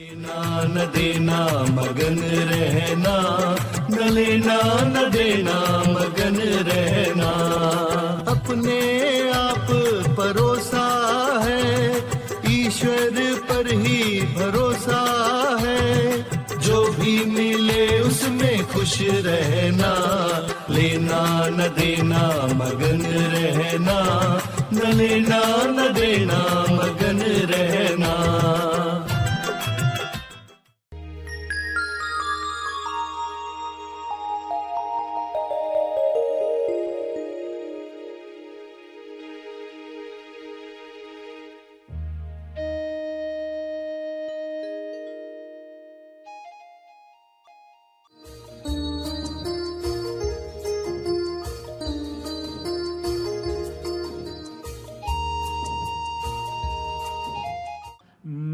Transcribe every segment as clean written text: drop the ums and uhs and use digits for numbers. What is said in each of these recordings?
लेना न देना मगन रहना, न लेना न देना मगन रहना। अपने आप परोसा है, ईश्वर पर ही भरोसा है। जो भी मिले उसमें खुश रहना, लेना न देना मगन रहना, न लेना न देना मगन रहना।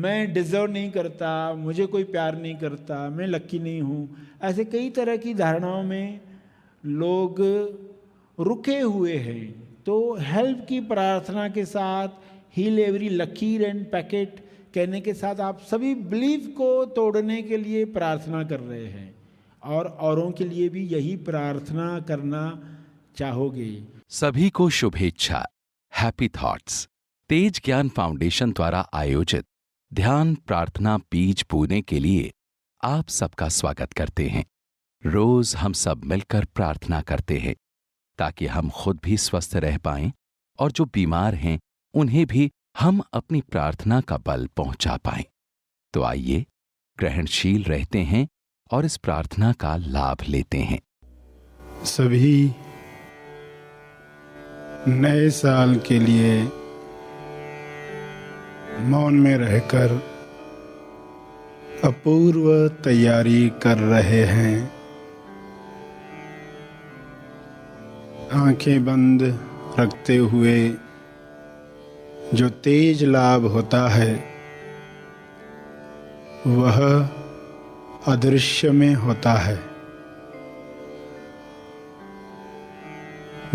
मैं डिजर्व नहीं करता, मुझे कोई प्यार नहीं करता, मैं लकी नहीं हूँ, ऐसे कई तरह की धारणाओं में लोग रुके हुए हैं। तो हेल्प की प्रार्थना के साथ, हील एवरी लकीर एंड पैकेट कहने के साथ आप सभी बिलीफ को तोड़ने के लिए प्रार्थना कर रहे हैं और औरों के लिए भी यही प्रार्थना करना चाहोगे। सभी को शुभेच्छा। हैप्पी थॉट्स तेज ज्ञान फाउंडेशन द्वारा आयोजित ध्यान प्रार्थना बीज बोने के लिए आप सबका स्वागत करते हैं। रोज हम सब मिलकर प्रार्थना करते हैं ताकि हम खुद भी स्वस्थ रह पाएं और जो बीमार हैं उन्हें भी हम अपनी प्रार्थना का बल पहुंचा पाएं। तो आइए ग्रहणशील रहते हैं और इस प्रार्थना का लाभ लेते हैं। सभी नए साल के लिए मौन में रहकर अपूर्व तैयारी कर रहे हैं। आंखें बंद रखते हुए जो तेज लाभ होता है वह अदृश्य में होता है।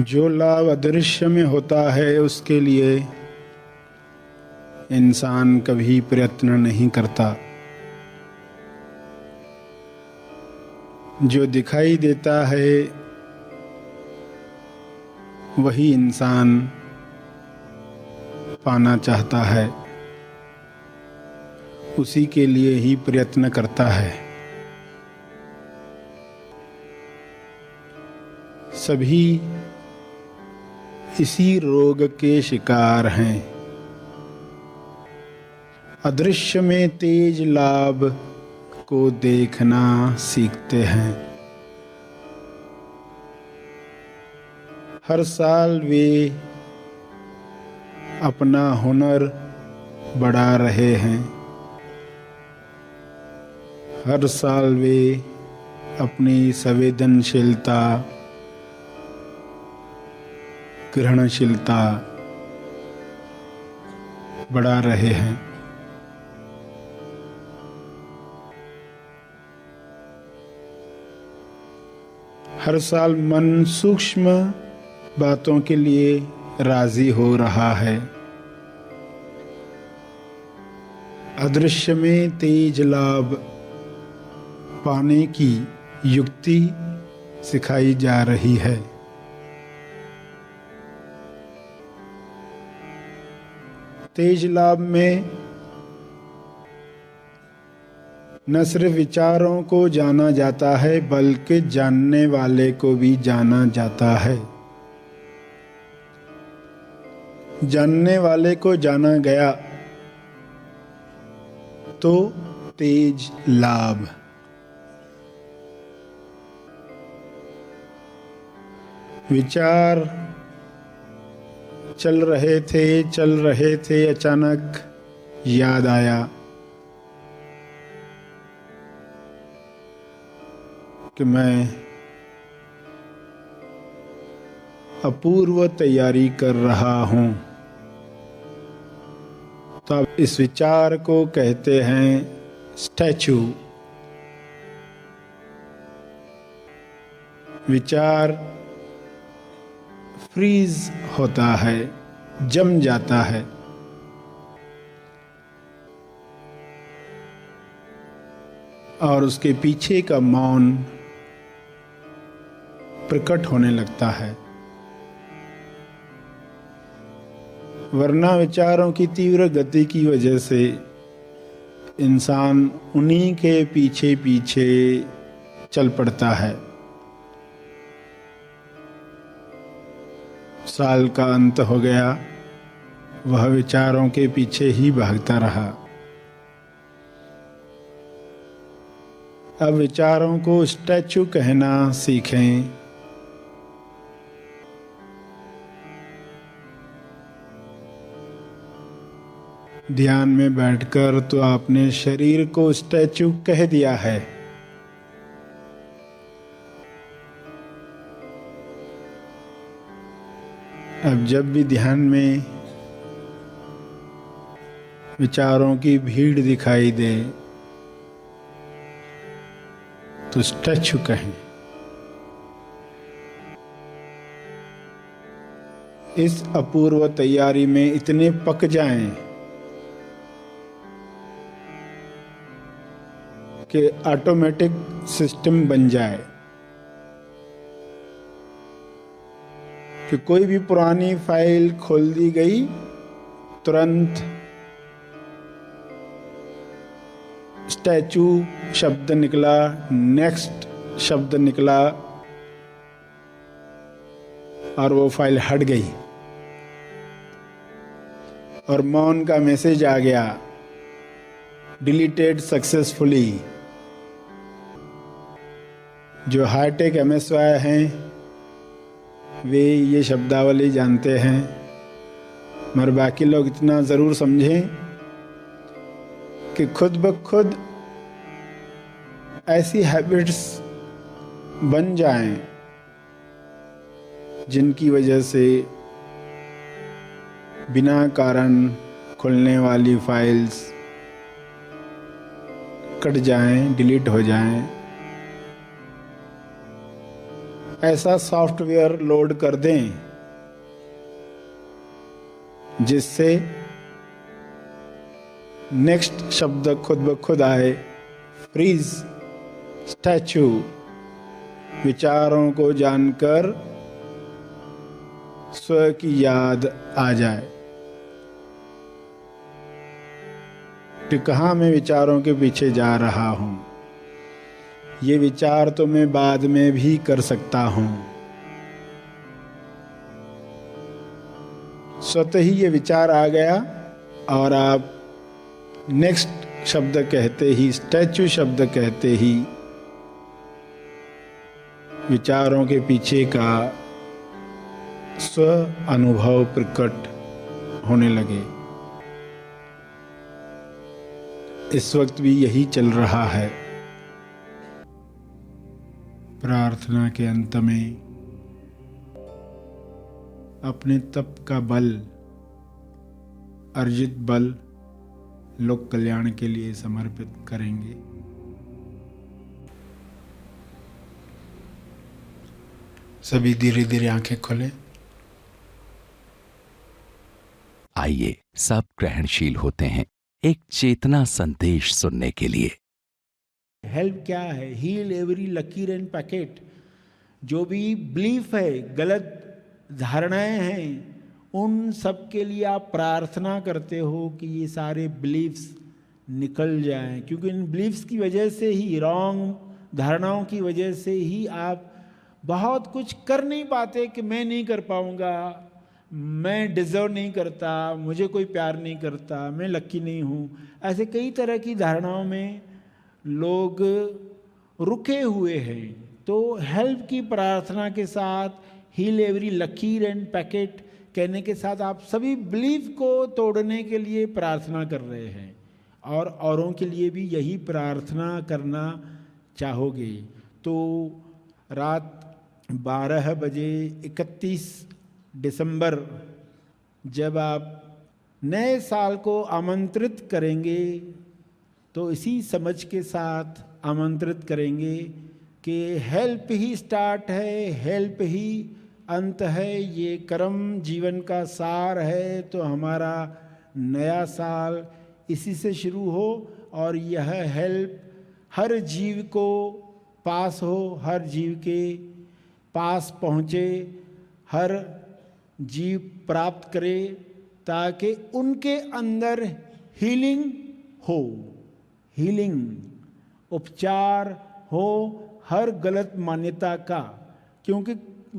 जो लाभ अदृश्य में होता है उसके लिए इंसान कभी प्रयत्न नहीं करता। जो दिखाई देता है वही इंसान पाना चाहता है, उसी के लिए ही प्रयत्न करता है। सभी इसी रोग के शिकार हैं। अदृश्य में तेज लाभ को देखना सीखते हैं। हर साल वे अपना हुनर बढ़ा रहे हैं। हर साल वे अपनी संवेदनशीलता, ग्रहणशीलता बढ़ा रहे हैं। हर साल मन सूक्ष्म बातों के लिए राजी हो रहा है। अदृश्य में तेज लाभ पाने की युक्ति सिखाई जा रही है। तेज लाभ में न सिर्फ विचारों को जाना जाता है बल्कि जानने वाले को भी जाना जाता है। जानने वाले को जाना गया तो तेज लाभ। विचार चल रहे थे अचानक याद आया कि मैं अपूर्व तैयारी कर रहा हूं। तो अब इस विचार को कहते हैं स्टैचू। विचार फ्रीज होता है, जम जाता है। और उसके पीछे का मौन प्रकट होने लगता है। वरना विचारों की तीव्र गति की वजह से इंसान उन्हीं के पीछे पीछे चल पड़ता है। साल का अंत हो गया, वह विचारों के पीछे ही भागता रहा। अब विचारों को स्टैचू कहना सीखें। ध्यान में बैठकर तो आपने शरीर को स्टैचू कह दिया है, अब जब भी ध्यान में विचारों की भीड़ दिखाई दे तो स्टैचू कहें। इस अपूर्व तैयारी में इतने पक जाएं कि ऑटोमेटिक सिस्टम बन जाए कि कोई भी पुरानी फाइल खोल दी गई, तुरंत स्टैचू शब्द निकला, नेक्स्ट शब्द निकला और वो फाइल हट गई और मौन का मैसेज आ गया, डिलीटेड सक्सेसफुली। जो हाईटेक MSY हैं वे ये शब्दावली जानते हैं, मगर बाकी लोग इतना ज़रूर समझें कि खुद ब खुद ऐसी हैबिट्स बन जाएं जिनकी वजह से बिना कारण खुलने वाली फाइल्स कट जाएं, डिलीट हो जाएं। ऐसा सॉफ्टवेयर लोड कर दें जिससे नेक्स्ट शब्द खुद ब खुद आए। फ्रीज, स्टैचू, विचारों को जानकर स्व की याद आ जाए कि कहाँ मैं विचारों के पीछे जा रहा हूँ। ये विचार तो मैं बाद में भी कर सकता हूँ। स्वतः ही ये विचार आ गया और आप नेक्स्ट शब्द कहते ही, स्टैचू शब्द कहते ही विचारों के पीछे का स्व अनुभव प्रकट होने लगे। इस वक्त भी यही चल रहा है। प्रार्थना के अंत में अपने तप का बल, अर्जित बल लोक कल्याण के लिए समर्पित करेंगे। सभी धीरे धीरे आंखें खोलें। आइए सब ग्रहणशील होते हैं एक चेतना संदेश सुनने के लिए। हेल्प क्या है? हील एवरी लकीर एंड पैकेट। जो भी बिलीफ है, गलत धारणाएं हैं, उन सब के लिए आप प्रार्थना करते हो कि ये सारे बिलीफ्स निकल जाएं, क्योंकि इन बिलीफ्स की वजह से ही, रॉन्ग धारणाओं की वजह से ही आप बहुत कुछ कर नहीं पाते कि मैं नहीं कर पाऊंगा, मैं डिज़र्व नहीं करता, मुझे कोई प्यार नहीं करता, मैं लकी नहीं हूँ। ऐसे कई तरह की धारणाओं में लोग रुके हुए हैं। तो हेल्प की प्रार्थना के साथ, हील एवरी लकीर एंड पैकेट कहने के साथ आप सभी बिलीफ को तोड़ने के लिए प्रार्थना कर रहे हैं और औरों के लिए भी यही प्रार्थना करना चाहोगे। तो रात 12 बजे 31 दिसंबर जब आप नए साल को आमंत्रित करेंगे तो इसी समझ के साथ आमंत्रित करेंगे कि हेल्प ही स्टार्ट है, हेल्प ही अंत है, ये कर्म जीवन का सार है। तो हमारा नया साल इसी से शुरू हो और यह हेल्प हर जीव को पास हो, हर जीव के पास पहुँचे, हर जीव प्राप्त करे, ताकि उनके अंदर हीलिंग हो, हीलिंग उपचार हो हर गलत मान्यता का। क्योंकि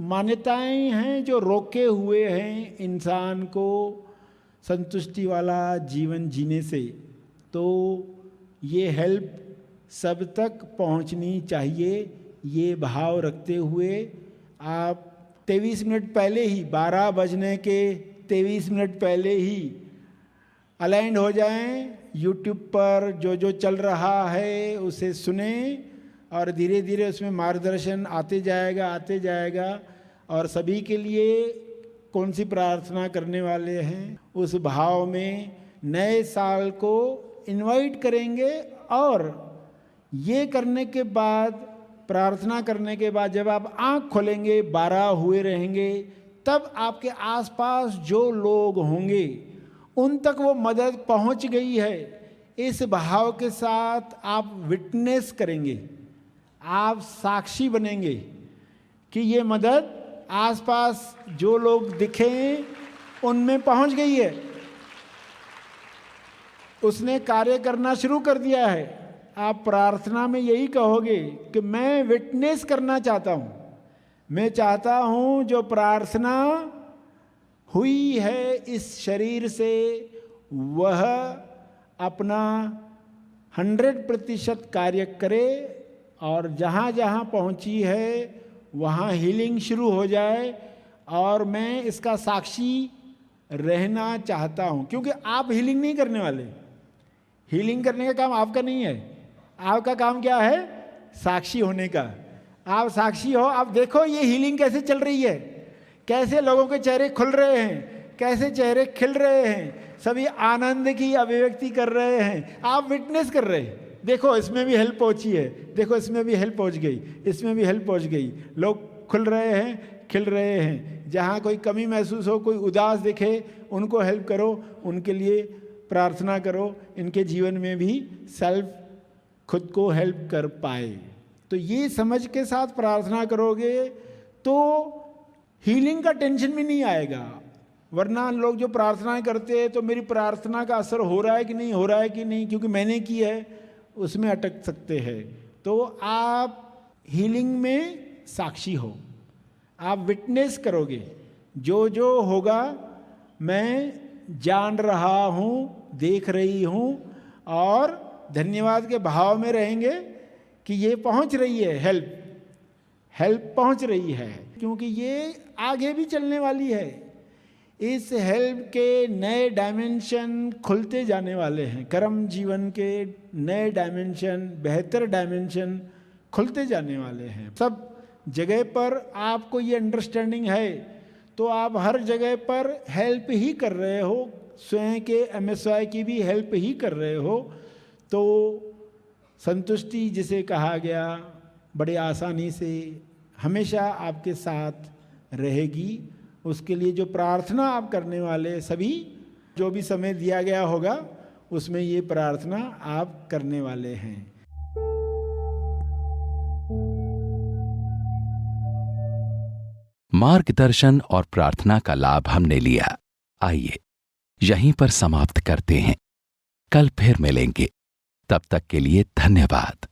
मान्यताएं हैं जो रोके हुए हैं इंसान को संतुष्टि वाला जीवन जीने से। तो ये हेल्प सब तक पहुंचनी चाहिए। ये भाव रखते हुए आप 23 मिनट पहले ही, 12 बजने के 23 मिनट पहले ही अलाइंड हो जाएं। यूट्यूब पर जो जो चल रहा है उसे सुने और धीरे धीरे उसमें मार्गदर्शन आते जाएगा। और सभी के लिए कौन सी प्रार्थना करने वाले हैं उस भाव में नए साल को इनवाइट करेंगे। और ये करने के बाद, प्रार्थना करने के बाद जब आप आँख खोलेंगे, 12 हुए रहेंगे, तब आपके आसपास जो लोग होंगे उन तक वो मदद पहुंच गई है, इस भाव के साथ आप विटनेस करेंगे, आप साक्षी बनेंगे कि ये मदद आसपास जो लोग दिखें उनमें पहुंच गई है, उसने कार्य करना शुरू कर दिया है। आप प्रार्थना में यही कहोगे कि मैं विटनेस करना चाहता हूँ, मैं चाहता हूँ जो प्रार्थना हुई है इस शरीर से वह अपना 100% कार्य करे और जहाँ जहाँ पहुँची है वहाँ हीलिंग शुरू हो जाए। और मैं इसका साक्षी रहना चाहता हूँ, क्योंकि आप हीलिंग नहीं करने वाले, हीलिंग करने का काम आपका नहीं है। आपका काम क्या है? साक्षी होने का। आप साक्षी हो, आप देखो ये हीलिंग कैसे चल रही है, कैसे लोगों के चेहरे खुल रहे हैं, कैसे चेहरे खिल रहे हैं, सभी आनंद की अभिव्यक्ति कर रहे हैं, आप विटनेस कर रहे हैं। देखो इसमें भी हेल्प पहुंची है, देखो इसमें भी हेल्प पहुंच गई, इसमें भी हेल्प पहुंच गई, लोग खुल रहे हैं, खिल रहे हैं। जहाँ कोई कमी महसूस हो, कोई उदास दिखे, उनको हेल्प करो, उनके लिए प्रार्थना करो, इनके जीवन में भी सेल्फ खुद को हेल्प कर पाए। तो ये समझ के साथ प्रार्थना करोगे तो हीलिंग का टेंशन भी नहीं आएगा। वरना लोग जो प्रार्थनाएं करते हैं तो मेरी प्रार्थना का असर हो रहा है कि नहीं, हो रहा है कि नहीं, क्योंकि मैंने की है, उसमें अटक सकते हैं। तो आप हीलिंग में साक्षी हो, आप विटनेस करोगे, जो जो होगा मैं जान रहा हूँ, देख रही हूँ, और धन्यवाद के भाव में रहेंगे कि ये पहुँच रही है, हेल्प पहुँच रही है, क्योंकि ये आगे भी चलने वाली है। इस हेल्प के नए डायमेंशन खुलते जाने वाले हैं, कर्म जीवन के नए डायमेंशन, बेहतर डायमेंशन खुलते जाने वाले हैं। सब जगह पर आपको ये अंडरस्टैंडिंग है तो आप हर जगह पर हेल्प ही कर रहे हो, स्वयं के MSY की भी हेल्प ही कर रहे हो। तो संतुष्टि जिसे कहा गया बड़े आसानी से हमेशा आपके साथ रहेगी। उसके लिए जो प्रार्थना आप करने वाले सभी, जो भी समय दिया गया होगा उसमें ये प्रार्थना आप करने वाले हैं। मार्गदर्शन और प्रार्थना का लाभ हमने लिया। आइए यहीं पर समाप्त करते हैं। कल फिर मिलेंगे, तब तक के लिए धन्यवाद।